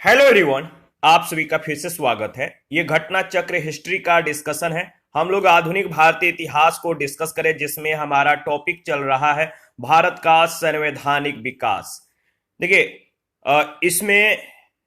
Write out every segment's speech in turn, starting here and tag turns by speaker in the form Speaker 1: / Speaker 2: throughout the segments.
Speaker 1: Hello everyone. आप सभी का फिर से स्वागत है। ये घटना चक्र हिस्ट्री का डिस्कशन है। हम लोग आधुनिक भारतीय इतिहास को डिस्कस करें, जिसमें हमारा टॉपिक चल रहा है भारत का संवैधानिक विकास। देखिए, इसमें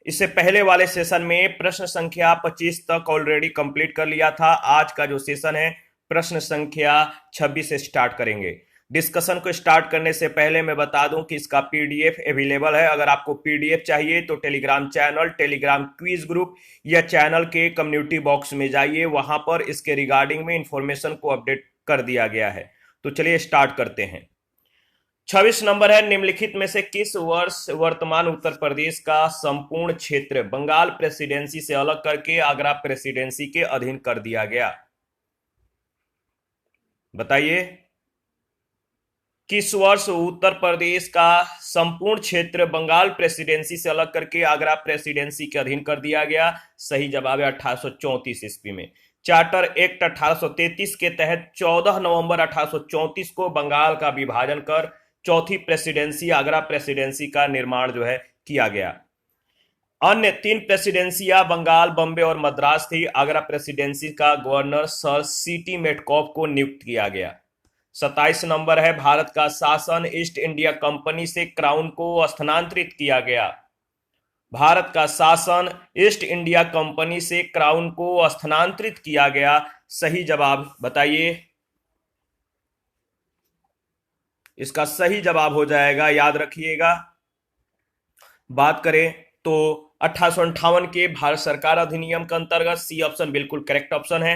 Speaker 1: इससे पहले वाले सेशन में प्रश्न संख्या 25 तक ऑलरेडी कंप्लीट कर लिया था। आज का जो सेशन है प्रश्न संख्या 26 से स्टार्ट करेंगे। डिस्कशन को स्टार्ट करने से पहले मैं बता दूं कि इसका पीडीएफ अवेलेबल है। अगर आपको पीडीएफ चाहिए तो Telegram channel, Telegram quiz group या चैनल के कम्युनिटी बॉक्स में जाइए, वहां पर इसके रिगार्डिंग में इंफॉर्मेशन को अपडेट कर दिया गया है। तो चलिए स्टार्ट करते हैं। 26 नंबर है, निम्नलिखित में से किस वर्ष वर्तमान उत्तर प्रदेश का संपूर्ण क्षेत्र बंगाल प्रेसिडेंसी से अलग करके आगरा प्रेसिडेंसी के अधीन कर दिया गया? बताइए, किस वर्ष उत्तर प्रदेश का संपूर्ण क्षेत्र बंगाल प्रेसिडेंसी से अलग करके आगरा प्रेसिडेंसी के अधीन कर दिया गया? सही जवाब है 1834 ईस्वी में। चार्टर एक्ट 1833 के तहत 14 नवंबर 1834 को बंगाल का विभाजन कर चौथी प्रेसिडेंसी आगरा प्रेसिडेंसी का निर्माण जो है किया गया। अन्य तीन प्रेसिडेंसियां बंगाल, बम्बे और मद्रास थी। आगरा प्रेसिडेंसी का गवर्नर सर सीटी मेटकॉफ को नियुक्त किया गया। 27 नंबर है, भारत का शासन ईस्ट इंडिया कंपनी से क्राउन को स्थानांतरित किया गया। भारत का शासन ईस्ट इंडिया कंपनी से क्राउन को स्थानांतरित किया गया। सही जवाब बताइए। इसका सही जवाब हो जाएगा, याद रखिएगा। बात करें तो 1858 के भारत सरकार अधिनियम के अंतर्गत सी ऑप्शन बिल्कुल करेक्ट ऑप्शन है।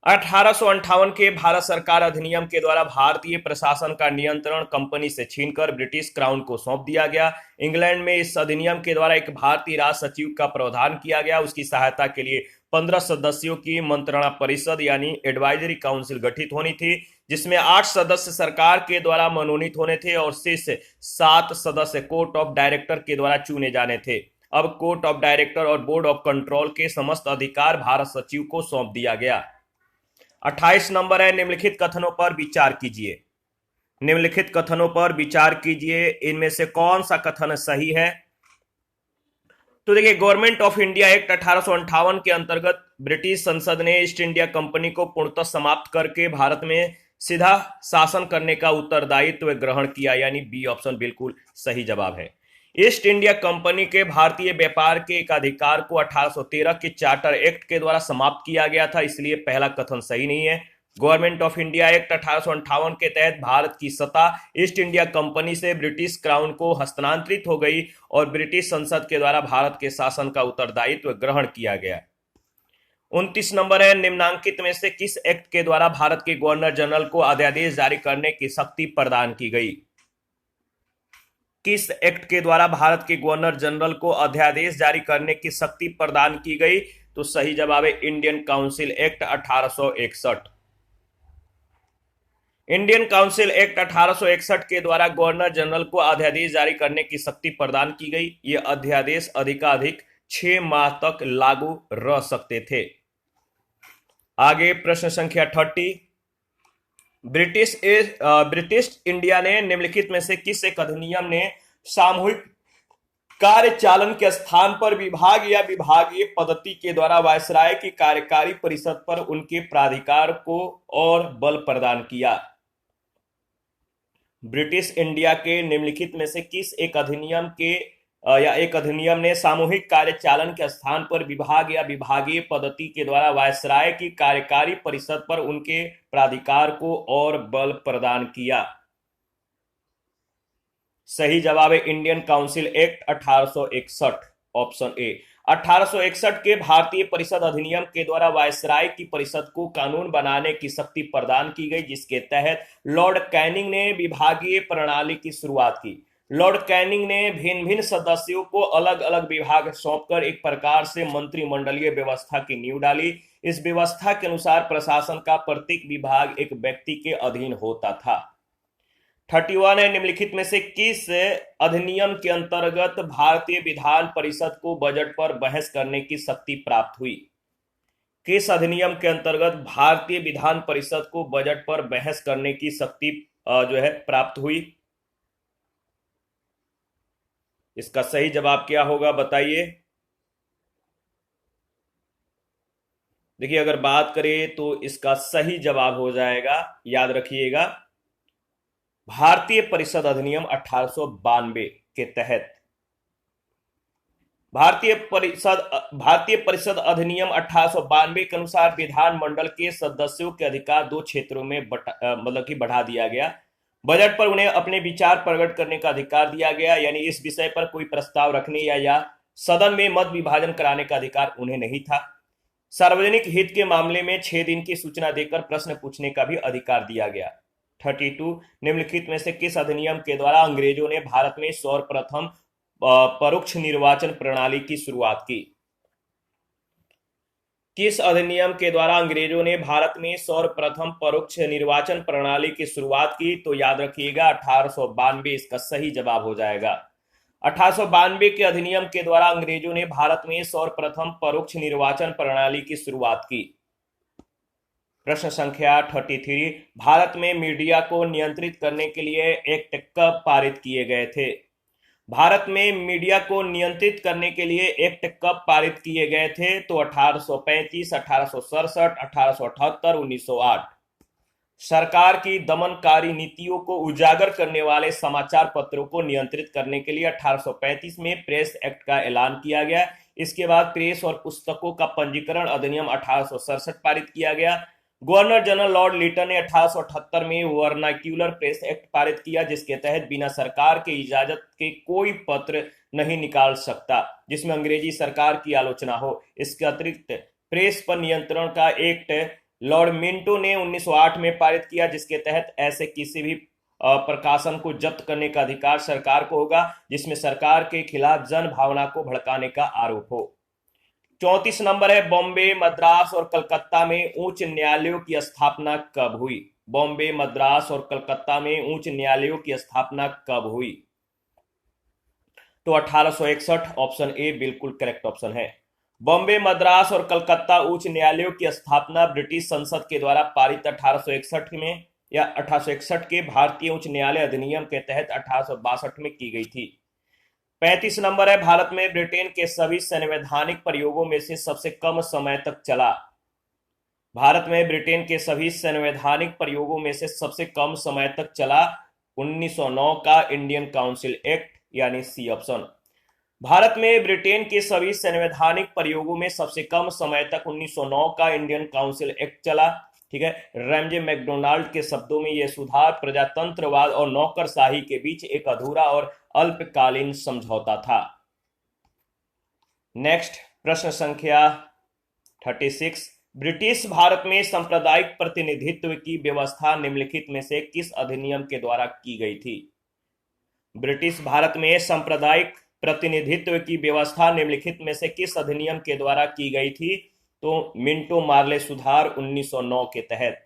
Speaker 1: 1858 के भारत सरकार अधिनियम के द्वारा भारतीय प्रशासन का नियंत्रण कंपनी से छीनकर ब्रिटिश क्राउन को सौंप दिया गया। इंग्लैंड में इस अधिनियम के द्वारा एक भारतीय राज सचिव का प्रावधान किया गया। उसकी सहायता के लिए 15 सदस्यों की मंत्रणा परिषद यानी एडवाइजरी काउंसिल गठित होनी थी, जिसमें 8 सदस्य सरकार के द्वारा मनोनीत होने थे और शेष 7 सदस्य कोर्ट ऑफ डायरेक्टर के द्वारा चुने जाने थे। अब कोर्ट ऑफ डायरेक्टर और बोर्ड ऑफ कंट्रोल के समस्त अधिकार भारत सचिव को सौंप दिया गया। 28 नंबर है, निम्नलिखित कथनों पर विचार कीजिए। निम्नलिखित कथनों पर विचार कीजिए, इनमें से कौन सा कथन सही है? तो देखिए, गवर्नमेंट ऑफ इंडिया एक्ट 1858 के अंतर्गत ब्रिटिश संसद ने ईस्ट इंडिया कंपनी को पूर्णतः समाप्त करके भारत में सीधा शासन करने का उत्तरदायित्व ग्रहण किया, यानी बी ऑप्शन बिल्कुल सही जवाब है। ईस्ट इंडिया कंपनी के भारतीय व्यापार के एक अधिकार को 1813 के चार्टर एक्ट के द्वारा समाप्त किया गया था, इसलिए पहला कथन सही नहीं है। गवर्नमेंट ऑफ इंडिया एक्ट 1858 के तहत भारत की सत्ता ईस्ट इंडिया कंपनी से ब्रिटिश क्राउन को हस्तांतरित हो गई और ब्रिटिश संसद के द्वारा भारत के शासन का उत्तरदायित्व ग्रहण किया गया। 29 नंबर है, निम्नांकित में से किस एक्ट के द्वारा भारत के गवर्नर जनरल को अध्यादेश जारी करने की शक्ति प्रदान की गई? किस एक्ट के द्वारा भारत के गवर्नर जनरल को अध्यादेश जारी करने की शक्ति प्रदान की गई? तो सही जवाब है Indian council act 1861। Indian council act 1861 के द्वारा गवर्नर जनरल को अध्यादेश जारी करने की शक्ति प्रदान की गई। यह अध्यादेश अधिकाधिक 6 माह तक लागू रह सकते थे। आगे प्रश्न संख्या 30, ब्रिटिश इंडिया ने निम्नलिखित में से किस एक अधिनियम ने सामूहिक कार्यचालन के स्थान पर विभाग या विभागीय पद्धति के द्वारा वायसराय की कार्यकारी परिषद पर उनके प्राधिकार को और बल प्रदान किया? ब्रिटिश इंडिया के निम्नलिखित में से किस एक अधिनियम के या एक अधिनियम ने सामूहिक कार्यचालन के स्थान पर विभाग या विभागीय पद्धति के द्वारा वायसराय की कार्यकारी परिषद पर उनके प्राधिकार को और बल प्रदान किया? सही जवाब है Indian council act 1861, option A. 1861 के भारतीय परिषद अधिनियम के द्वारा वायसराय की परिषद को कानून बनाने की शक्ति प्रदान की गई, जिसके तहत लॉर्ड कैनिंग ने विभागीय प्रणाली की शुरुआत की। लॉर्ड कैनिंग ने भिन्न भिन्न सदस्यों को अलग अलग विभाग सौंपकर एक प्रकार से मंत्रिमंडलीय व्यवस्था की नींव डाली। इस व्यवस्था के अनुसार प्रशासन का प्रत्येक विभाग एक व्यक्ति के अधीन होता था। 31 है, निम्नलिखित में से किस अधिनियम के अंतर्गत भारतीय विधान परिषद को बजट पर बहस करने की शक्ति प्राप्त हुई? किस अधिनियम के अंतर्गत भारतीय विधान परिषद को बजट पर बहस करने की शक्ति जो है प्राप्त हुई? इसका सही जवाब क्या होगा बताइए। देखिए अगर बात करें तो इसका सही जवाब हो जाएगा, याद रखिएगा, भारतीय परिषद अधिनियम 1892 के तहत। भारतीय परिषद अधिनियम 1892 के अनुसार विधानमंडल के सदस्यों के अधिकार दो क्षेत्रों में मतलब कि बढ़ा दिया गया। बजट पर उन्हें अपने विचार प्रकट करने का अधिकार दिया गया, यानी इस विषय पर कोई प्रस्ताव रखने या सदन में मत विभाजन कराने का अधिकार उन्हें नहीं था। सार्वजनिक हित के मामले में 6 दिन की सूचना देकर प्रश्न पूछने का भी अधिकार दिया गया। 32 निम्नलिखित में से किस अधिनियम के द्वारा अंग्रेजों ने भारत में सर्वप्रथम परोक्ष निर्वाचन प्रणाली की शुरुआत की? किस अधिनियम के द्वारा अंग्रेजों ने भारत में सर्वप्रथम परोक्ष निर्वाचन प्रणाली की शुरुआत की? तो याद रखिएगा 1892 इसका सही जवाब हो जाएगा। 1892 के अधिनियम के द्वारा अंग्रेजों ने भारत में सर्वप्रथम परोक्ष निर्वाचन प्रणाली की शुरुआत की। प्रश्न संख्या 33 भारत में मीडिया को नियंत्रित करने के लिए एक्ट कब पारित किए गए थे? भारत में मीडिया को नियंत्रित करने के लिए एक्ट कब पारित किए गए थे? तो 1835, 1867, 1878, 1908। सरकार की दमनकारी नीतियों को उजागर करने वाले समाचार पत्रों को नियंत्रित करने के लिए 1835 में प्रेस एक्ट का ऐलान किया गया। इसके बाद प्रेस और पुस्तकों का पंजीकरण अधिनियम 1867 पारित किया गया। गवर्नर जनरल लॉर्ड लिटन ने 1878 में वर्नाक्यूलर प्रेस एक्ट पारित किया, जिसके तहत बिना सरकार के इजाजत के कोई पत्र नहीं निकाल सकता जिसमें अंग्रेजी सरकार की आलोचना हो। इसके अतिरिक्त प्रेस पर नियंत्रण का एक्ट लॉर्ड मिंटो ने 1908 में पारित किया, जिसके तहत ऐसे किसी भी प्रकाशन को जब्त करने का अधिकार सरकार को होगा जिसमें सरकार के खिलाफ जन भावना को भड़काने का आरोप हो। 34 नंबर है बॉम्बे, मद्रास और कलकत्ता में उच्च न्यायालयों की स्थापना कब हुई? बॉम्बे, मद्रास और कलकत्ता में उच्च न्यायालयों की स्थापना कब हुई? तो 1861 ऑप्शन ए बिल्कुल करेक्ट ऑप्शन है। बॉम्बे, मद्रास और कलकत्ता उच्च न्यायालयों की स्थापना ब्रिटिश संसद के द्वारा पारित 1861 में या 1861 के भारतीय उच्च न्यायालय अधिनियम के तहत 1862 में की गई थी। 35 नंबर है भारत में ब्रिटेन के सभी संवैधानिक प्रयोगों में से सबसे कम समय तक चला। भारत में ब्रिटेन के सभी संवैधानिक प्रयोगों में से सबसे कम समय तक चला 1909 का इंडियन काउंसिल एक्ट, यानी सी ऑप्शन। भारत में ब्रिटेन के सभी संवैधानिक प्रयोगों में सबसे कम समय तक 1909 का इंडियन काउंसिल एक्ट चला। ठीक है, रैमजे मैकडोनाल्ड के शब्दों में यह सुधार प्रजातंत्रवाद और नौकरशाही के बीच एक अधूरा और अल्पकालीन समझौता था। नेक्स्ट प्रश्न संख्या 36 ब्रिटिश भारत में सांप्रदायिक प्रतिनिधित्व की व्यवस्था निम्नलिखित में से किस अधिनियम के द्वारा की गई थी? ब्रिटिश भारत में सांप्रदायिक प्रतिनिधित्व की व्यवस्था निम्नलिखित में से किस अधिनियम के द्वारा की गई थी? तो मिंटो मार्ले सुधार 1909 के तहत।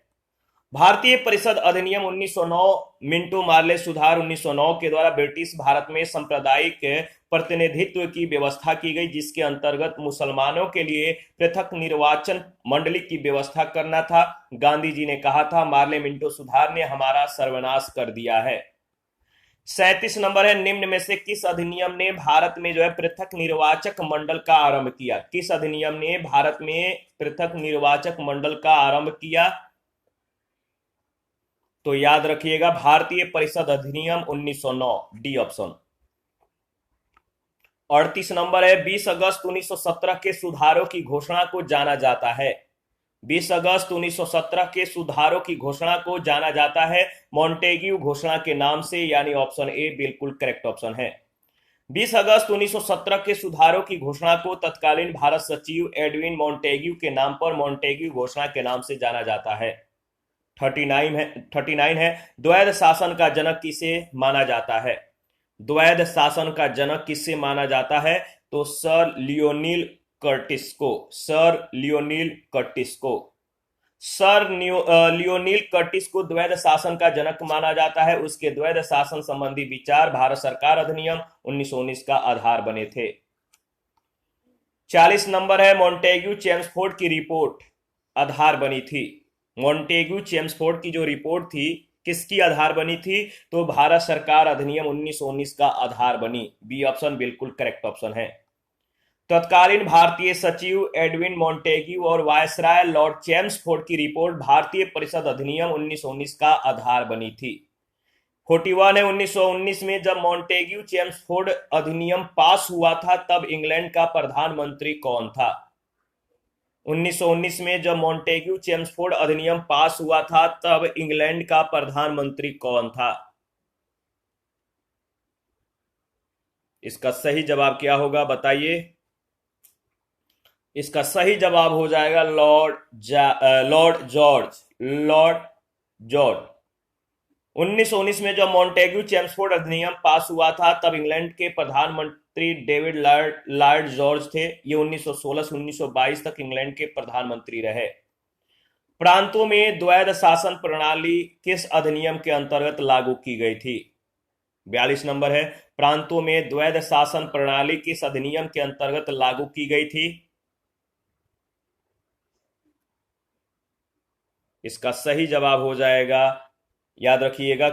Speaker 1: भारतीय परिषद अधिनियम 1909 मिंटो मार्ले सुधार 1909 के द्वारा ब्रिटिश भारत में सांप्रदायिक प्रतिनिधित्व की व्यवस्था की गई, जिसके अंतर्गत मुसलमानों के लिए पृथक निर्वाचन मंडली की व्यवस्था करना था। गांधी जी ने कहा था मार्ले मिंटो सुधार ने हमारा सर्वनाश कर दिया है। 37 नंबर है निम्न में से किस अधिनियम ने भारत में जो है पृथक निर्वाचक मंडल का आरंभ किया? किस अधिनियम ने भारत में पृथक निर्वाचक मंडल का आरंभ किया? तो याद रखिएगा भारतीय परिषद अधिनियम 1909, डी ऑप्शन। 38 नंबर है 20 अगस्त 1917 के सुधारों की घोषणा को जाना जाता है। 20 अगस्त 1917 के सुधारों की घोषणा को जाना जाता है मॉन्टेग्यू घोषणा के नाम से, यानी ऑप्शन ए बिल्कुल करेक्ट ऑप्शन है। 20 अगस्त 1917 के सुधारों की घोषणा को तत्कालीन भारत सचिव एडविन मॉन्टेग्यू के नाम पर मॉन्टेग्यू घोषणा के नाम से जाना जाता है। 39 है द्वैध शासन का जनक किसे माना जाता है? द्वैध शासन का जनक किससे माना जाता है? तो सर लियोनील कर्टिस को। सर लियोनील कर्टिस को। सर लियोनील कर्टिस को द्वैध शासन का जनक माना जाता है। उसके द्वैध शासन संबंधी विचार भारत सरकार अधिनियम 1919 का आधार बने थे। 40 नंबर है मॉन्टेग्यू चेम्सफोर्ड की रिपोर्ट आधार बनी थी। मॉन्टेग्यू चेम्सफोर्ड की जो रिपोर्ट थी किसकी आधार बनी थी? तो भारत सरकार अधिनियम 1919 का आधार बनी। बी ऑप्शन बिल्कुल करेक्ट ऑप्शन है। तत्कालीन भारतीय सचिव एडविन मॉन्टेग्यू और वायसराय लॉर्ड चेम्सफोर्ड की रिपोर्ट भारतीय परिषद अधिनियम 1919 का आधार बनी थी। 41 है 1919 में जब मॉन्टेग्यू चेम्सफोर्ड अधिनियम पास हुआ था तब इंग्लैंड का प्रधानमंत्री कौन था? 1919 में जब मॉन्टेग्यू चेम्सफोर्ड अधिनियम पास हुआ था तब इंग्लैंड का प्रधानमंत्री कौन था? इसका सही जवाब क्या होगा बताइए? इसका सही जवाब हो जाएगा लॉर्ड जॉर्ज। 1919 में जब मॉन्टेग्यू चेम्सफोर्ड अधिनियम पास हुआ था तब इंग्लैंड के प्रधानमंत्री डेविड लॉर्ड जॉर्ज थे। ये 1916 से 1922 तक इंग्लैंड के प्रधानमंत्री रहे। प्रांतों में द्वैध शासन प्रणाली किस अधिनियम के अंतर्गत लागू की गई थी? 42 नंबर है, प्रांतों में द्वैध शासन प्रणाली किस अधिनियम के अंतर्गत लागू की गई थी? इसका सही जवाब हो जाएगा, याद रखिएगा,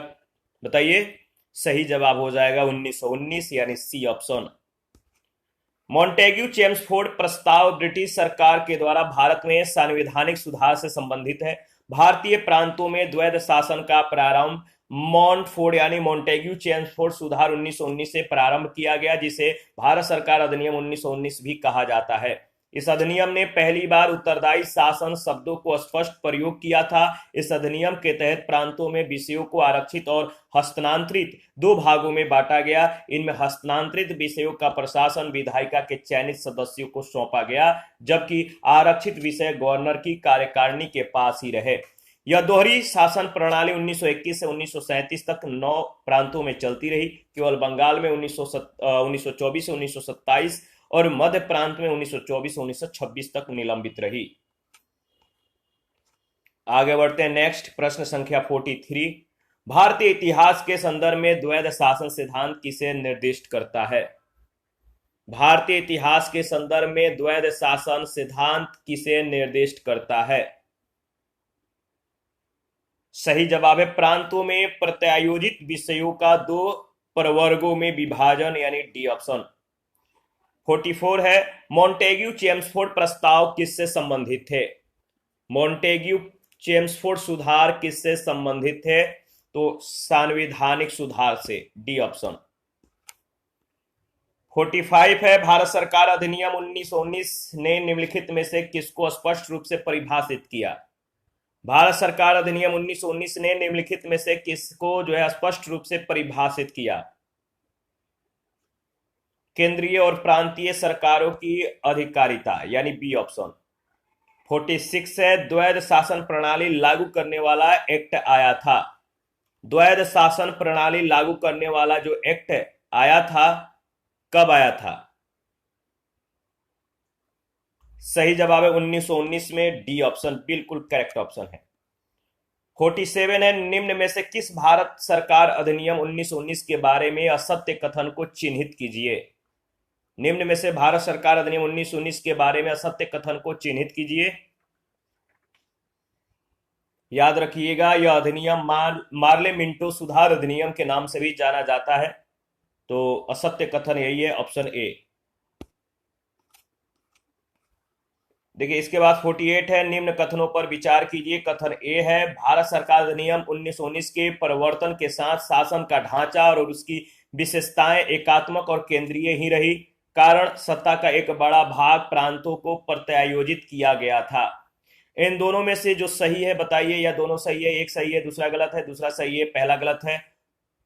Speaker 1: बताइए, सही जवाब हो जाएगा 1919 यानी सी ऑप्शन। मॉन्टेग्यू चेम्सफोर्ड प्रस्ताव ब्रिटिश सरकार के द्वारा भारत में संवैधानिक सुधार से संबंधित है। भारतीय प्रांतों में द्वैध शासन का प्रारंभ मॉन्टफोर्ड यानी मॉन्टेग्यू चेम्सफोर्ड सुधार 1919 से प्रारंभ किया गया, जिसे भारत सरकार अधिनियम 1919 भी कहा जाता है। इस अधिनियम ने पहली बार उत्तरदायी शासन शब्दों को स्पष्ट प्रयोग किया था। इस अधिनियम के तहत प्रांतों में विषयों को आरक्षित और हस्तांतरित दो भागों में बांटा गया। इनमें हस्तांतरित विषयों का प्रशासन विधायिका के चयनित सदस्यों को सौंपा गया, जबकि आरक्षित विषय गवर्नर की कार्यकारिणी के पास ही रहे। यह दोहरी शासन प्रणाली 1921 से 1937 तक 9 प्रांतों में चलती रही। केवल बंगाल में 1924 से 1927 और मध्य प्रांत में 1924 से 1926 तक निलंबित रही। आगे बढ़ते हैं नेक्स्ट प्रश्न संख्या 43। भारतीय इतिहास के संदर्भ में द्वैध शासन सिद्धांत किसे निर्दिष्ट करता है? भारतीय इतिहास के संदर्भ में द्वैध शासन सिद्धांत किसे निर्दिष्ट करता है? सही जवाब है प्रांतों में प्रत्यायोजित विषयों का दो प्रवर्गों में विभाजन यानी डी ऑप्शन। 44 है, मॉन्टेग्यू चेम्सफोर्ड प्रस्ताव किससे संबंधित थे? मॉन्टेग्यू चेम्सफोर्ड सुधार किससे संबंधित थे? तो संवैधानिक सुधार से, डी ऑप्शन। 45 है, भारत सरकार अधिनियम 1919 ने निम्नलिखित में से किसको स्पष्ट रूप से परिभाषित किया? भारत सरकार अधिनियम 1919 ने निम्नलिखित में से किसको जो है स्पष्ट रूप से परिभाषित किया? केंद्रीय और प्रांतीय सरकारों की अधिकारिता यानी बी ऑप्शन। 46 है, द्वैध शासन प्रणाली लागू करने वाला एक्ट आया था। द्वैध शासन प्रणाली लागू करने वाला जो एक्ट आया था, कब आया था? सही जवाब है 1919 में, डी ऑप्शन बिल्कुल करेक्ट ऑप्शन है। 47 है, निम्न में से किस भारत सरकार अधिनियम 1919 के बारे में असत्य कथन को चिन्हित कीजिए? निम्न में से भारत सरकार अधिनियम 1919 के बारे में असत्य कथन को चिन्हित कीजिए। याद रखिएगा, यह अधिनियम मार्ले मिंटो सुधार अधिनियम के नाम से भी जाना जाता है। तो असत्य कथन यही है, ऑप्शन ए। देखिए इसके बाद 48 है, निम्न कथनों पर विचार कीजिए। कथन ए है, भारत सरकार अधिनियम 1919 के परिवर्तन के साथ शासन का ढांचा और उसकी विशेषताएं एकात्मक और केंद्रीय ही रही। कारण सत्ता का एक बड़ा भाग प्रांतों को प्रत्यायोजित किया गया था। इन दोनों में से जो सही है बताइए, या दोनों सही है? एक सही है, दूसरा गलत है, दूसरा सही है, पहला गलत है।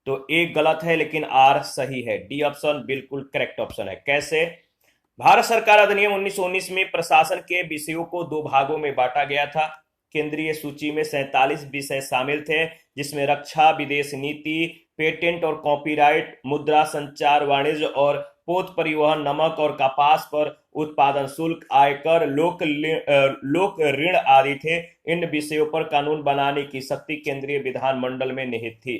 Speaker 1: तो एक गलत है लेकिन आर सही है, डी ऑप्शन बिल्कुल करेक्ट ऑप्शन है। कैसे? भारत सरकार अधिनियम 1919 में प्रशासन के विषयों को दो भागों में बांटा गया था। केंद्रीय सूची में 47 विषय शामिल थे, जिसमें रक्षा, विदेश नीति, पेटेंट और कॉपीराइट, मुद्रा, संचार, वाणिज्य और पोत परिवहन, नमक और कपास पर उत्पादन शुल्क, आयकर, लोक ऋण आदि थे। इन विषयों पर कानून बनाने की शक्ति केंद्रीय विधानमंडल में निहित थी।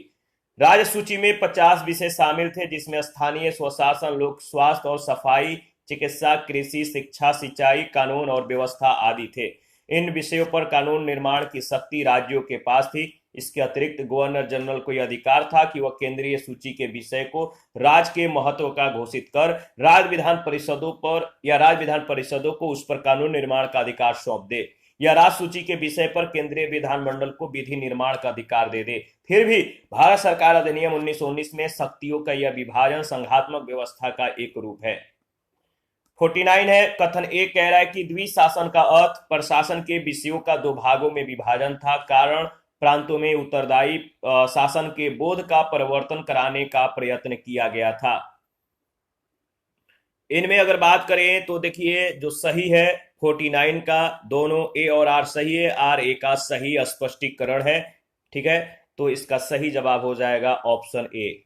Speaker 1: राज्य सूची में 50 विषय शामिल थे, जिसमें स्थानीय स्वशासन, लोक स्वास्थ्य और सफाई, चिकित्सा, कृषि, शिक्षा, सिंचाई, कानून और व्यवस्था आदि थे। इन विषयों पर कानून निर्माण की शक्ति राज्यों के पास थी। इसके अतिरिक्त गवर्नर जनरल को यह अधिकार था कि वह केंद्रीय सूची के विषय को राज्य के महत्व का घोषित कर राज्य विधान परिषदों पर या राज्य विधान परिषदों को उस पर कानून निर्माण का अधिकार सौंप दे या राज्य सूची के विषय पर केंद्रीय विधानमंडल को विधि निर्माण का अधिकार दे दे। फिर भी भारत सरकार अधिनियम 1919 में शक्तियों का यह विभाजन संघात्मक व्यवस्था का एक रूप है। 49 है, कथन ए कह रहा है कि द्विशासन का अर्थ प्रशासन के विषयों का दो भागों में विभाजन था, कारण प्रांतों में उत्तरदायी शासन के बोध का परिवर्तन कराने का प्रयत्न किया गया था। इनमें अगर बात करें तो देखिए जो सही है 49 का, दोनों ए और आर सही है, आर ए का सही स्पष्टीकरण है। ठीक है, तो इसका सही जवाब हो जाएगा ऑप्शन ए।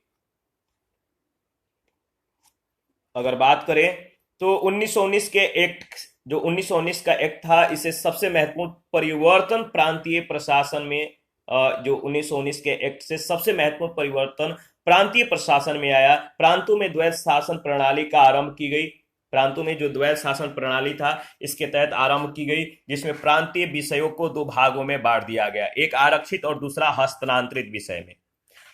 Speaker 1: अगर बात करें तो 1919 के एक्ट, जो 1919 का एक्ट था, इसे सबसे महत्वपूर्ण परिवर्तन प्रांतीय प्रशासन में, जो 1919 के एक्ट से सबसे महत्वपूर्ण परिवर्तन प्रांतीय प्रशासन में आया। प्रांतों में द्वैध शासन प्रणाली का आरंभ की गई। प्रांतों में जो द्वैध शासन प्रणाली था इसके तहत आरंभ की गई, जिसमें प्रांतीय विषयों को दो भागों में बांट दिया गया, एक आरक्षित और दूसरा हस्तांतरित विषय में।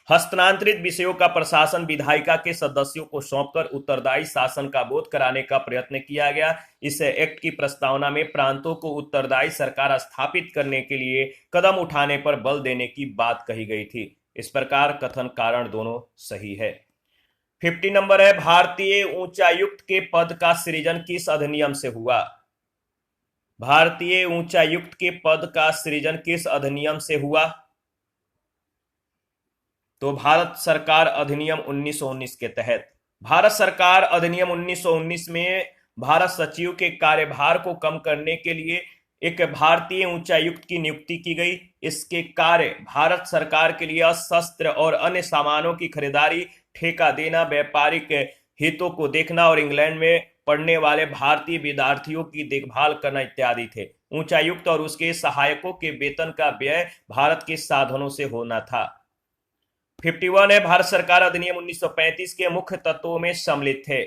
Speaker 1: हस्तांतरित विषयों का प्रशासन विधायिका के सदस्यों को सौंपकर उत्तरदायी शासन का बोध कराने का प्रयत्न किया गया। इस एक्ट की प्रस्तावना में प्रांतों को उत्तरदायी सरकार स्थापित करने के लिए कदम उठाने पर बल देने की बात कही गई थी। इस प्रकार कथन कारण दोनों सही है। 50 नंबर है, भारतीय उच्चायुक्त के पद का सृजन किस अधिनियम से हुआ? भारतीय उच्चायुक्त के पद का सृजन किस अधिनियम से हुआ? तो भारत सरकार अधिनियम 1919 के तहत। भारत सरकार अधिनियम 1919 में भारत सचिव के कार्यभार को कम करने के लिए एक भारतीय उच्चायुक्त की नियुक्ति की गई। इसके कार्य भारत सरकार के लिए शस्त्र और अन्य सामानों की खरीदारी, ठेका देना, व्यापारिक हितों को देखना और इंग्लैंड में पढ़ने वाले भारतीय विद्यार्थियों की देखभाल करना इत्यादि थे। उच्चायुक्त और उसके सहायकों के वेतन का व्यय भारत के साधनों से होना था। 51 है, भारत सरकार अधिनियम 1935 के मुख्य तत्वों में सम्मिलित थे।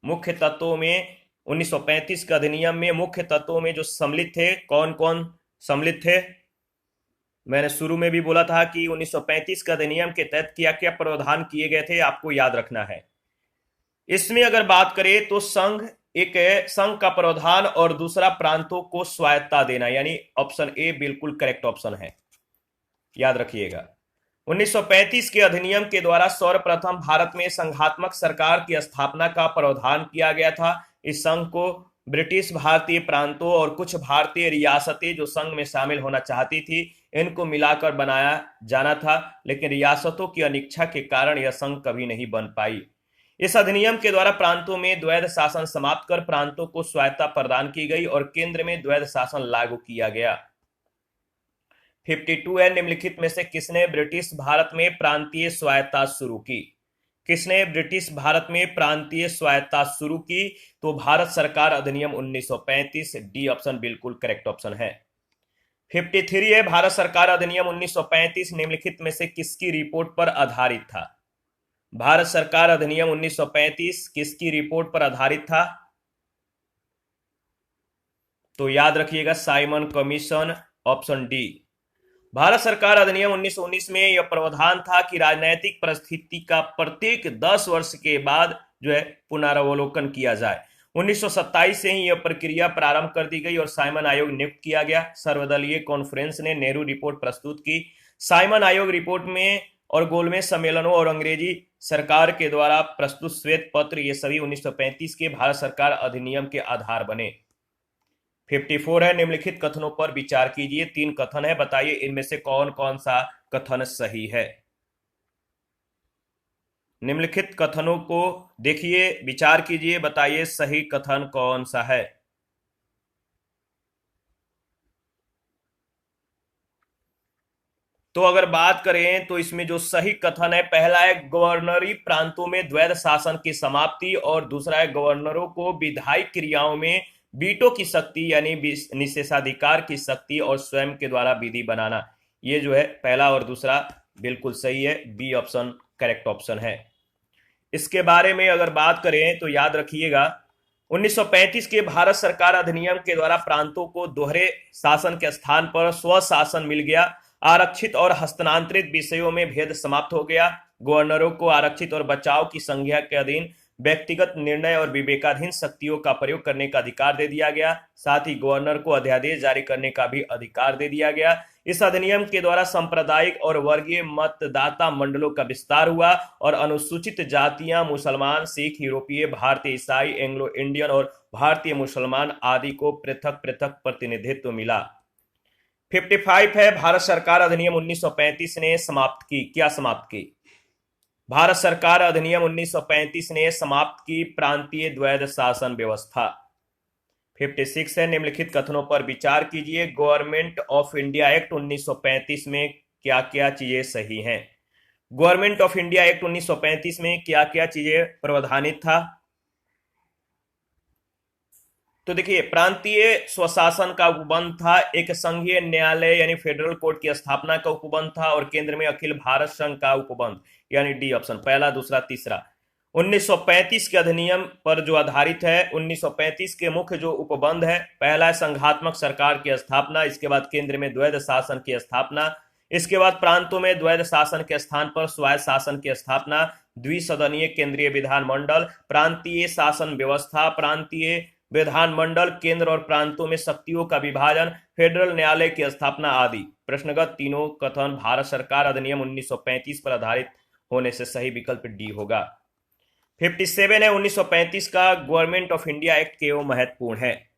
Speaker 1: मुख्य तत्वों में 1935 के अधिनियम में मुख्य तत्वों में जो सम्मिलित थे, कौन कौन सम्मिलित थे? मैंने शुरू में भी बोला था कि 1935 के अधिनियम के तहत क्या क्या प्रावधान किए गए थे, आपको याद रखना है। इसमें अगर बात करें तो संघ का प्रावधान और दूसरा प्रांतों को स्वायत्तता देना, यानी ऑप्शन ए बिल्कुल करेक्ट ऑप्शन है, याद रखिएगा। 1935 के अधिनियम के द्वारा सर्वप्रथम भारत में संघात्मक सरकार की स्थापना का प्रावधान किया गया था। इस संघ को ब्रिटिश भारतीय प्रांतों और कुछ भारतीय रियासतें जो संघ में शामिल होना चाहती थी, इनको मिलाकर बनाया जाना था, लेकिन रियासतों की अनिच्छा के कारण यह संघ कभी नहीं बन पाई। इस अधिनियम के द्वारा प्रांतों में द्वैध शासन समाप्त कर प्रांतों को स्वायत्तता प्रदान की गई और केंद्र में द्वैध शासन लागू किया गया। 52 है, निम्नलिखित में से किसने ब्रिटिश भारत में प्रांतीय स्वायत्तता शुरू की? किसने ब्रिटिश भारत में प्रांतीय स्वायत्तता शुरू की? तो भारत सरकार अधिनियम 1935, डी ऑप्शन बिल्कुल करेक्ट ऑप्शन है। 53 है, भारत सरकार अधिनियम 1935 निम्नलिखित में से किसकी रिपोर्ट पर आधारित था? भारत सरकार अधिनियम 1935 किसकी रिपोर्ट पर आधारित था? तो याद रखिएगा Simon commission, option D. Bharat सरकार अधिनियम 1919 में यह प्रावधान था कि राजनीतिक परिस्थिति का प्रत्येक 10 वर्ष के बाद जो है पुनरावलोकन किया जाए। 1927 से ही यह प्रक्रिया प्रारंभ कर दी गई और साइमन आयोग नियुक्त किया गया। सर्वदलीय कॉन्फ्रेंस ने नेहरू रिपोर्ट प्रस्तुत की। साइमन आयोग रिपोर्ट में और गोलमेज सम्मेलनों और अंग्रेजी सरकार के द्वारा प्रस्तुत श्वेत पत्र, ये सभी 1935 के भारत सरकार अधिनियम के आधार बने। 54 है, निम्नलिखित कथनों पर विचार कीजिए। 3 कथन है, बताइए इनमें से कौन कौन सा कथन सही है। निम्नलिखित कथनों को देखिए, विचार कीजिए, बताइए सही कथन कौन सा है। तो अगर बात करें तो इसमें जो सही कथन है, पहला है गवर्नरी प्रांतों में द्वैध शासन की समाप्ति और दूसरा है गवर्नरों को विधायी क्रियाओं में वीटो की शक्ति यानी निषेधाधिकार की शक्ति और स्वयं के द्वारा विधि बनाना। ये जो है पहला और दूसरा बिल्कुल सही है, बी ऑप्शन करेक्ट ऑप्शन है। इसके बारे में अगर बात करें तो याद रखिएगा 1935 के भारत सरकार अधिनियम के द्वारा प्रांतों को दोहरे शासन के स्थान पर स्वशासन मिल गया। आरक्षित और हस्तांतरित विषयों में भेद समाप्त हो गया। गवर्नरों को आरक्षित और बचाव की संज्ञा के अधीन व्यक्तिगत निर्णय और विवेकाधीन शक्तियों का प्रयोग करने का अधिकार दे दिया गया। साथ ही गवर्नर को अध्यादेश जारी करने का भी अधिकार दे दिया गया। इस अधिनियम के द्वारा सांप्रदायिक और वर्गीय मतदाता मंडलों का विस्तार हुआ और अनुसूचित जातियां मुसलमान, सिख, यूरोपीय, भारतीय ईसाई, एंग्लो इंडियन और भारतीय मुसलमान आदि को पृथक पृथक प्रतिनिधित्व मिला। 55 है, भारत सरकार अधिनियम 1935 ने समाप्त की। क्या समाप्त की? भारत सरकार अधिनियम 1935 ने समाप्त की प्रांतीय द्वैध शासन व्यवस्था। 56 है, निम्नलिखित कथनों पर विचार कीजिए। गवर्नमेंट ऑफ इंडिया एक्ट 1935 में क्या क्या चीजें सही हैं? गवर्नमेंट ऑफ इंडिया एक्ट 1935 में क्या क्या चीजें प्रावधानित था? तो देखिए, प्रांतीय स्वशासन का उपबंध था, एक संघीय न्यायालय यानी फेडरल कोर्ट की स्थापना का उपबंध था और केंद्र में अखिल भारत संघ का उपबंध, यानी डी ऑप्शन, पहला, दूसरा, तीसरा। 1935 के अधिनियम पर जो आधारित है, 1935 के मुख्य जो उपबंध है, पहला है संघात्मक सरकार की स्थापना, इसके बाद केंद्र में द्वैध शासन की स्थापना, इसके बाद प्रांतों में द्वैध शासन के स्थान पर स्वायत्त शासन की स्थापना, द्विसदनीय केंद्रीय विधानमंडल, प्रांतीय शासन व्यवस्था, प्रांतीय विधानमंडल, केंद्र और प्रांतों में शक्तियों का विभाजन, फेडरल न्यायालय की स्थापना आदि। प्रश्नगत तीनों कथन भारत सरकार अधिनियम 1935 पर आधारित होने से सही विकल्प डी होगा। 57 है, 1935 का गवर्नमेंट ऑफ इंडिया एक्ट क्यों महत्वपूर्ण है?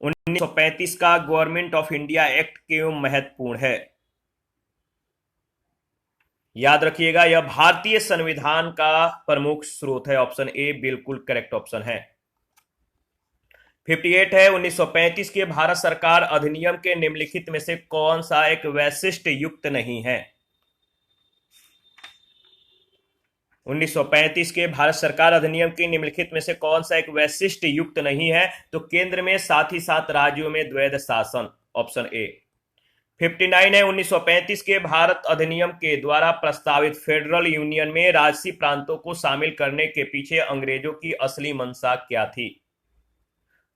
Speaker 1: 1935 का गवर्नमेंट ऑफ इंडिया एक्ट क्यों महत्वपूर्ण है? याद रखिएगा, यह भारतीय संविधान का प्रमुख स्रोत है। ऑप्शन ए बिल्कुल करेक्ट ऑप्शन है। 58 है, 1935 के भारत सरकार अधिनियम के निम्नलिखित में से कौन सा एक वैशिष्ट युक्त नहीं है? 1935 के भारत सरकार अधिनियम के निम्नलिखित में से कौन सा एक वैशिष्ट युक्त नहीं है? तो केंद्र में साथ ही साथ राज्यों में द्वैध शासन, ऑप्शन ए। 59 है, 1935 के भारत अधिनियम के द्वारा प्रस्तावित फेडरल यूनियन में राजसी प्रांतों को शामिल करने के पीछे अंग्रेजों की असली मंशा क्या थी?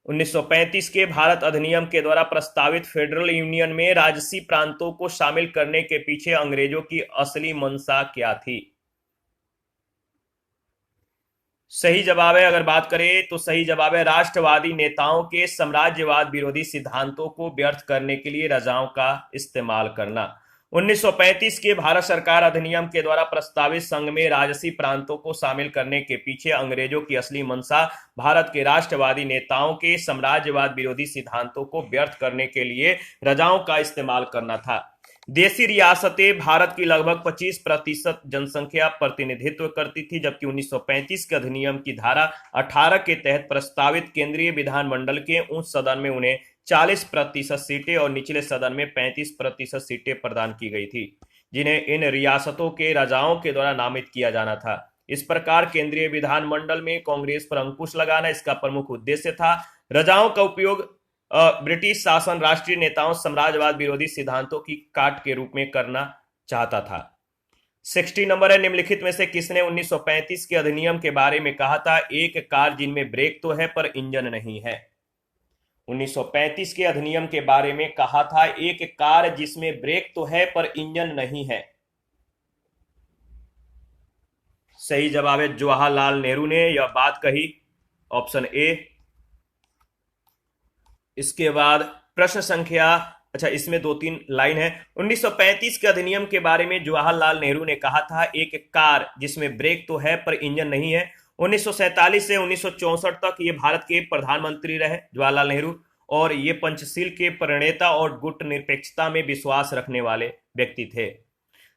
Speaker 1: 1935 के भारत अधिनियम के द्वारा प्रस्तावित फेडरल यूनियन में राजसी प्रांतों को शामिल करने के पीछे अंग्रेजों की असली मंशा क्या थी? सही जवाब है, अगर बात करें तो सही जवाब है राष्ट्रवादी नेताओं के साम्राज्यवाद विरोधी सिद्धांतों को व्यर्थ करने के लिए रजाओं का इस्तेमाल करना। 1935 के भारत सरकार अधिनियम के द्वारा प्रस्तावित संघ में राजसी प्रांतों को शामिल करने के पीछे अंग्रेजों की असली मंशा भारत के राष्ट्रवादी नेताओं के साम्राज्यवाद विरोधी सिद्धांतों को व्यर्थ करने के लिए रजाओं का इस्तेमाल करना था। देशी रियासतें भारत की लगभग 25% जनसंख्या प्रतिनिधित्व करती थी, जबकि 1935 के अधिनियम की धारा 18 के तहत प्रस्तावित केंद्रीय विधानमंडल के उच्च सदन में उन्हें 40% सीटें और निचले सदन में 35% सीटें प्रदान की गई थी, जिन्हें इन रियासतों के राजाओं के द्वारा नामित किया जाना था। इस प्रकार केंद्रीय विधानमंडल में कांग्रेस पर अंकुश लगाना इसका प्रमुख उद्देश्य था। राजाओं का उपयोग ब्रिटिश शासन राष्ट्रीय नेताओं साम्राज्यवाद विरोधी सिद्धांतों की काट के रूप में करना चाहता था। 60 नंबर है, निम्नलिखित में से किसने 1935 के अधिनियम के बारे में कहा था एक कार जिनमें ब्रेक तो है पर इंजन नहीं है? 1935 के अधिनियम के बारे में कहा था एक कार जिसमें ब्रेक तो है पर इंजन नहीं है। सही जवाब है जवाहरलाल नेहरू ने यह बात कही, ऑप्शन ए। इसके बाद प्रश्न संख्या, अच्छा इसमें 2-3 लाइन है। 1935 के अधिनियम के बारे में जवाहरलाल नेहरू ने कहा था एक कार जिसमें ब्रेक तो है पर इंजन नहीं है। 1947 से 1964 तक ये भारत के प्रधानमंत्री रहे जवाहरलाल नेहरू, और ये पंचशील के प्रणेता और गुट निरपेक्षता में विश्वास रखने वाले व्यक्ति थे।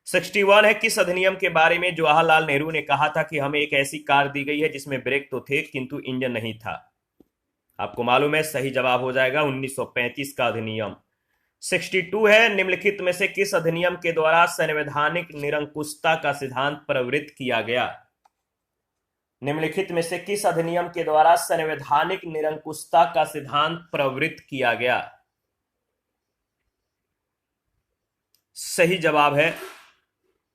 Speaker 1: 61 है, किस अधिनियम के बारे में जवाहरलाल नेहरू ने कहा था कि हमें एक ऐसी कार दी गई है जिसमें ब्रेक तो थे किंतु इंजन नहीं था? आपको मालूम है, सही जवाब हो जाएगा 1935 का अधिनियम। 62 है, निम्नलिखित में से किस अधिनियम के द्वारा संवैधानिक निरंकुशता का सिद्धांत प्रवृत्त किया गया? निम्नलिखित में से किस अधिनियम के द्वारा संवैधानिक निरंकुशता का सिद्धांत प्रवृत्त किया गया? सही जवाब है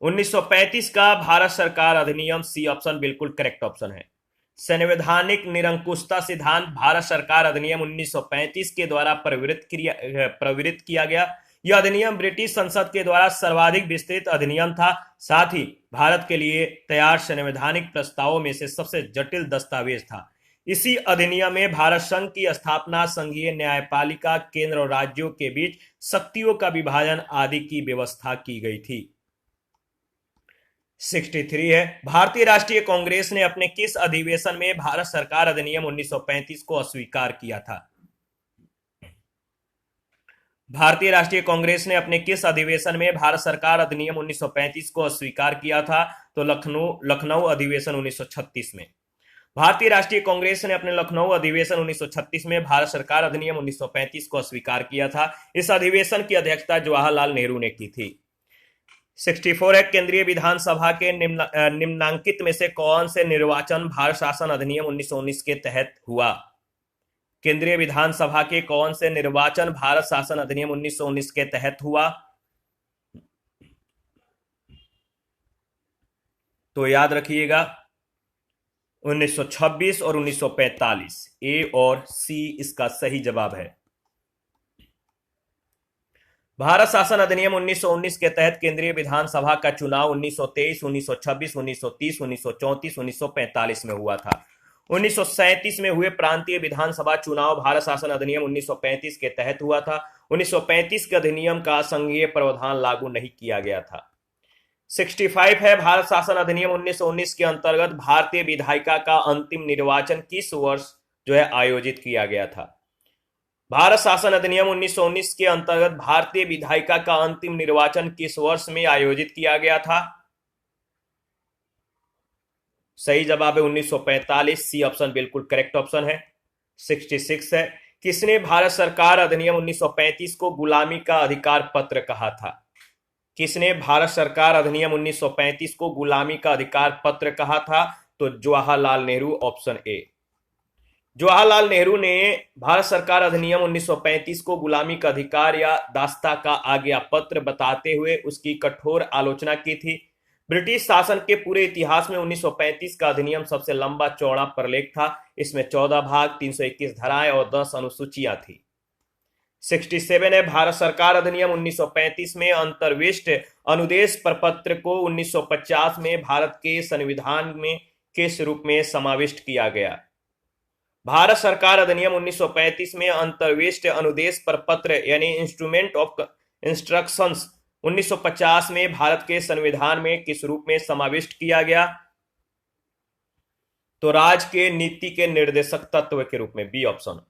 Speaker 1: 1935 का भारत सरकार अधिनियम, सी ऑप्शन बिल्कुल करेक्ट ऑप्शन है। संवैधानिक निरंकुशता सिद्धांत भारत सरकार अधिनियम 1935 के द्वारा प्रवृत्त किया गया। यह अधिनियम ब्रिटिश संसद के द्वारा सर्वाधिक विस्तृत अधिनियम था, साथ ही भारत के लिए तैयार संवैधानिक प्रस्तावों में से सबसे जटिल दस्तावेज था। इसी अधिनियम में भारत संघ की स्थापना, संघीय न्यायपालिका, केंद्र और राज्यों के बीच शक्तियों का विभाजन आदि की व्यवस्था की गई थी। 63 है, भारतीय राष्ट्रीय कांग्रेस ने अपने किस अधिवेशन में भारत सरकार अधिनियम 1935 को अस्वीकार किया था? भारतीय राष्ट्रीय कांग्रेस ने अपने किस अधिवेशन में भारत सरकार अधिनियम 1935 को अस्वीकार किया था? तो लखनऊ अधिवेशन 1936 में। भारतीय राष्ट्रीय कांग्रेस ने अपने लखनऊ अधिवेशन 1936 में भारत सरकार अधिनियम 1935 को अस्वीकार किया था। इस अधिवेशन की अध्यक्षता जवाहरलाल नेहरू ने की थी। 64 है, केंद्रीय विधानसभा के निम्नांकित में से कौन से निर्वाचन भारत शासन अधिनियम 1919 के तहत हुआ? केंद्रीय विधानसभा के कौन से निर्वाचन भारत शासन अधिनियम 1919 के तहत हुआ? तो याद रखिएगा 1926 और 1945। ए और सी इसका सही जवाब है। भारत शासन अधिनियम 1919 के तहत केंद्रीय विधानसभा का चुनाव 1923, 1926, 1930, 1934, 1945 में हुआ था। 1937 में हुए प्रांतीय विधानसभा चुनाव भारत शासन अधिनियम 1935 के तहत हुआ था। 1935 के अधिनियम का संघीय प्रावधान लागू नहीं किया गया था। 65 है, भारत शासन अधिनियम 1919 के अंतर्गत भारतीय विधायिका का अंतिम निर्वाचन किस वर्ष आयोजित किया गया था? भारत शासन अधिनियम 1919 के अंतर्गत भारतीय विधायिका का अंतिम निर्वाचन किस वर्ष में आयोजित किया गया था? सही जवाब है 1945। सी ऑप्शन बिल्कुल करेक्ट ऑप्शन है। 66 है, किसने भारत सरकार अधिनियम 1935 को गुलामी का अधिकार पत्र कहा था? किसने भारत सरकार अधिनियम 1935 को गुलामी का अधिकार पत्र कहा था? तो जवाहरलाल नेहरू, ऑप्शन ए। जवाहरलाल नेहरू ने भारत सरकार अधिनियम 1935 को गुलामी का अधिकार या दास्ता का आज्ञा पत्र बताते हुए उसकी कठोर आलोचना की थी। ब्रिटिश शासन के पूरे इतिहास में 1935 का अधिनियम सबसे लंबा चौड़ा प्रलेख था। इसमें 14 भाग, 321 धाराएं और 10 अनुसूचियां थी। 67 है, भारत सरकार अधिनियम 1935 में अंतर्विष्ट अनुदेश प्रपत्र को 1950 में भारत के संविधान में किस रूप में समाविष्ट किया गया? भारत सरकार अधिनियम 1935 में अंतर्विष्ट अनुदेश प्रपत्र यानी इंस्ट्रूमेंट ऑफ इंस्ट्रक्शंस 1950 में भारत के संविधान में किस रूप में समाविष्ट किया गया? तो राज्य के नीति के निर्देशक तत्व के रूप में, बी ऑप्शन।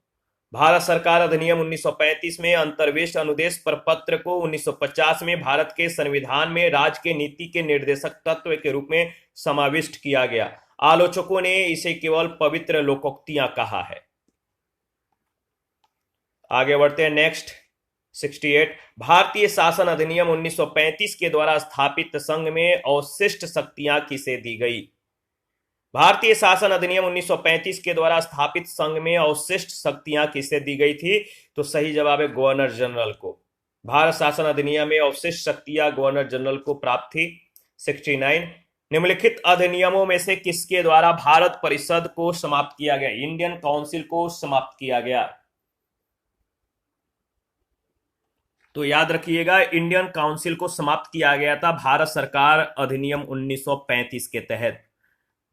Speaker 1: भारत सरकार अधिनियम 1935 में अंतर्विष्ट अनुदेश प्रपत्र को 1950 में भारत के संविधान में राज्य के नीति के निर्देशक तत्व के रूप में समाविष्ट किया गया। आलोचकों ने इसे केवल पवित्र लोकोक्तियां कहा है। आगे बढ़ते हैं नेक्स्ट। 68, भारतीय शासन अधिनियम 1935 के द्वारा स्थापित संघ में अवशिष्ट शक्तियां किसे दी गई? भारतीय शासन अधिनियम 1935 के द्वारा स्थापित संघ में अवशिष्ट शक्तियां किसे दी गई थी? तो सही जवाब है गवर्नर जनरल को। भारत शासन अधिनियम में अवशिष्ट शक्तियां गवर्नर जनरल को प्राप्त थी। 69, निम्नलिखित अधिनियमों में से किसके द्वारा भारत परिषद को समाप्त किया गया? इंडियन काउंसिल को समाप्त किया गया। तो याद रखिएगा इंडियन काउंसिल को समाप्त किया गया था भारत सरकार अधिनियम 1935 के तहत।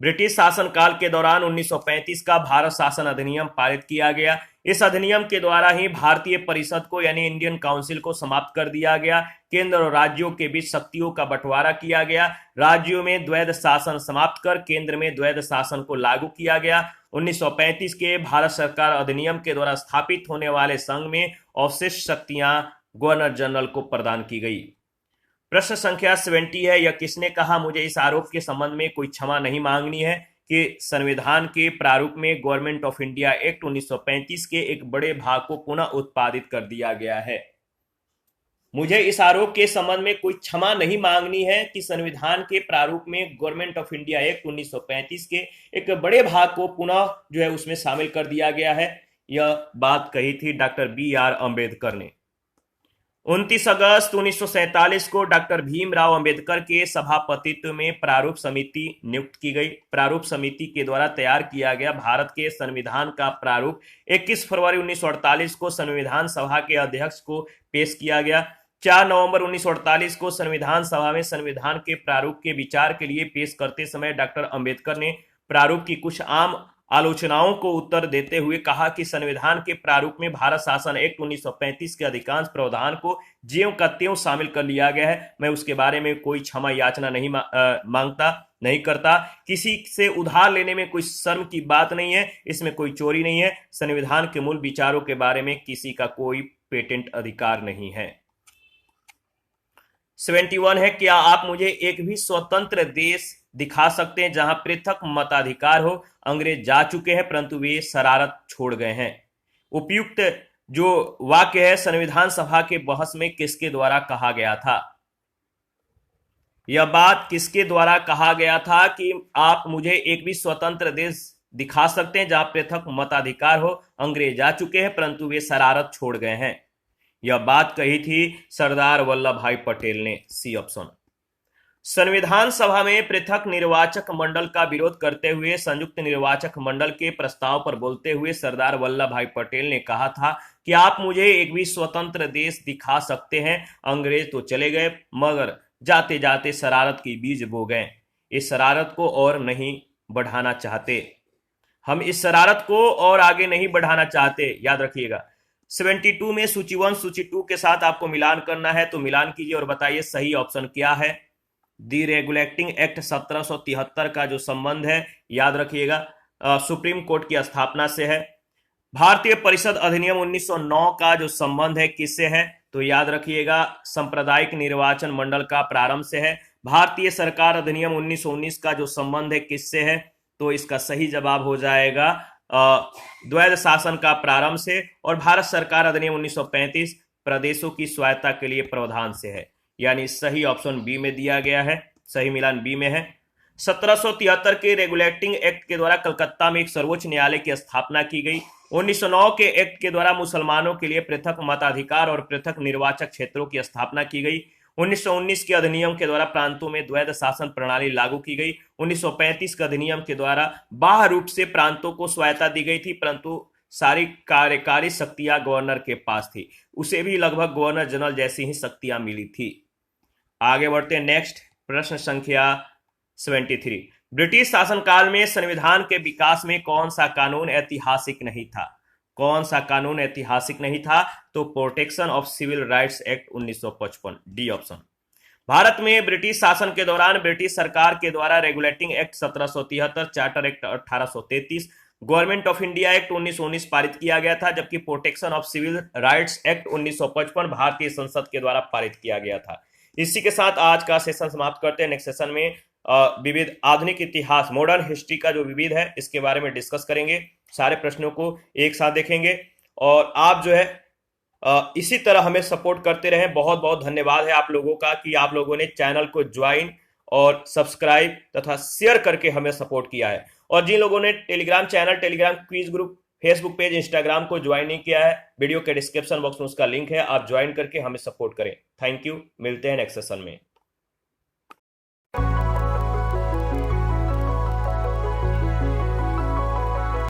Speaker 1: ब्रिटिश शासनकाल के दौरान 1935 का भारत शासन अधिनियम पारित किया गया। इस अधिनियम के द्वारा ही भारतीय परिषद को यानी इंडियन काउंसिल को समाप्त कर दिया गया। केंद्र और राज्यों के बीच शक्तियों का बंटवारा किया गया। राज्यों में द्वैध शासन समाप्त कर केंद्र में द्वैध शासन को लागू किया गया। 1935 के भारत सरकार अधिनियम के द्वारा स्थापित होने वाले संघ में अवशिष्ट शक्तियां गवर्नर जनरल को प्रदान की गई। प्रश्न संख्या 70 है, यह किसने कहा मुझे इस आरोप के संबंध में कोई क्षमा नहीं मांगनी है कि संविधान के प्रारूप में गवर्नमेंट ऑफ इंडिया एक्ट 1935 के एक बड़े भाग को पुनः उत्पादित कर दिया गया है। मुझे इस आरोप के संबंध में कोई क्षमा नहीं मांगनी है कि संविधान के प्रारूप में गवर्नमेंट ऑफ इंडिया एक्ट 1935 के एक बड़े भाग को पुनः उसमें शामिल कर दिया गया है। यह बात कही थी डॉक्टर बी.आर. अम्बेडकर ने। 29 अगस्त 1947 को डॉक्टर भीमराव अंबेडकर के सभापतित्व में प्रारूप समिति नियुक्त की गई। प्रारूप समिति के द्वारा तैयार किया गया भारत के संविधान का प्रारूप 21 फरवरी 1948 को संविधान सभा के अध्यक्ष को पेश किया गया। 4 नवंबर 1948 को संविधान सभा में संविधान के प्रारूप के विचार के लिए पेश करते समय डॉक्टर अंबेडकर ने प्रारूप की कुछ आम आलोचनाओं को उत्तर देते हुए कहा कि संविधान के प्रारूप में भारत शासन एक्ट 1935 के अधिकांश प्रावधान को ज्यों का त्यों शामिल कर लिया गया है। मैं उसके बारे में कोई क्षमा याचना नहीं करता। किसी से उधार लेने में कोई शर्म की बात नहीं है, इसमें कोई चोरी नहीं है। संविधान के मूल विचारों के बारे में किसी का कोई पेटेंट अधिकार नहीं है। 71 है, क्या आप मुझे एक भी स्वतंत्र देश दिखा सकते हैं जहां पृथक मताधिकार हो? अंग्रेज जा चुके हैं परंतु वे शरारत छोड़ गए हैं। उपयुक्त जो वाक्य है संविधान सभा के बहस में किसके द्वारा कहा गया था? यह बात किसके द्वारा कहा गया था कि आप मुझे एक भी स्वतंत्र देश दिखा सकते हैं जहां पृथक मताधिकार हो? अंग्रेज जा चुके हैं परंतु वे शरारत छोड़ गए हैं। यह बात कही थी सरदार वल्लभ भाई पटेल ने, सी ऑप्शन। संविधान सभा में पृथक निर्वाचक मंडल का विरोध करते हुए संयुक्त निर्वाचक मंडल के प्रस्ताव पर बोलते हुए सरदार वल्लभ भाई पटेल ने कहा था कि आप मुझे एक भी स्वतंत्र देश दिखा सकते हैं। अंग्रेज तो चले गए मगर जाते जाते शरारत की बीज बो गए। इस शरारत को और नहीं बढ़ाना चाहते। हम इस शरारत को और आगे नहीं बढ़ाना चाहते, याद रखिएगा। 72 में सूची 1 सूची 2 के साथ आपको मिलान करना है, तो मिलान कीजिए और बताइए सही ऑप्शन क्या है। दी रेगुलेटिंग एक्ट 1773 का जो संबंध है, याद रखिएगा, सुप्रीम कोर्ट की स्थापना से है। भारतीय परिषद अधिनियम 1909 का जो संबंध है किससे है? तो याद रखिएगा सांप्रदायिक निर्वाचन मंडल का प्रारंभ से है। भारतीय सरकार अधिनियम 1919 का जो संबंध है किससे है? तो इसका सही जवाब हो जाएगा द्वैध शासन का प्रारंभ से। और भारत सरकार अधिनियम 1935 प्रदेशों की स्वायत्ता के लिए प्रावधान से है, यानी सही ऑप्शन बी में दिया गया है। सही मिलान बी में है। 1773 के रेगुलेटिंग एक्ट के द्वारा कलकत्ता में एक सर्वोच्च न्यायालय की स्थापना की गई। 1909 के एक्ट के द्वारा मुसलमानों के लिए पृथक मताधिकार और पृथक निर्वाचक क्षेत्रों की स्थापना की गई। 1919 के अधिनियम के द्वारा प्रांतों में द्वैध शासन प्रणाली लागू की गई। 1935 के अधिनियम के द्वारा बाह्य रूप से प्रांतों को स्वायत्ता दी गई थी परंतु सारी कार्यकारी शक्तियां गवर्नर के पास थी। उसे भी लगभग गवर्नर जनरल जैसी ही शक्तियां मिली थी। आगे बढ़ते हैं। नेक्स्ट प्रश्न संख्या 73। ब्रिटिश शासनकाल में संविधान के विकास में कौन सा कानून ऐतिहासिक नहीं था? कौन सा कानून ऐतिहासिक नहीं था? तो protection of civil rights act 1955, D option. Bharat में ब्रिटिश शासन के दौरान ब्रिटिश सरकार के द्वारा regulating act 1773, charter act 1833, government of India act 1919 पारित किया गया था, जबकि प्रोटेक्शन ऑफ सिविल राइट्स एक्ट 1955 भारतीय संसद के द्वारा पारित किया गया था। इसी के साथ आज का सेशन समाप्त करते हैं। नेक्स्ट सेशन में विविध आधुनिक इतिहास, मॉडर्न हिस्ट्री का जो विविध है इसके बारे में डिस्कस करेंगे। सारे प्रश्नों को एक साथ देखेंगे और आप जो है इसी तरह हमें सपोर्ट करते रहें। बहुत बहुत धन्यवाद है आप लोगों का कि आप लोगों ने चैनल को ज्वाइन और सब्सक्राइब तथा शेयर करके हमें सपोर्ट किया है। और जिन लोगों ने Telegram channel, Telegram quiz group, Facebook page, Instagram को ज्वाइन नहीं किया है, वीडियो के डिस्क्रिप्शन बॉक्स में उसका लिंक है, आप ज्वाइन करके हमें सपोर्ट करें। थैंक यू, मिलते हैं नेक्स्ट सेशन में।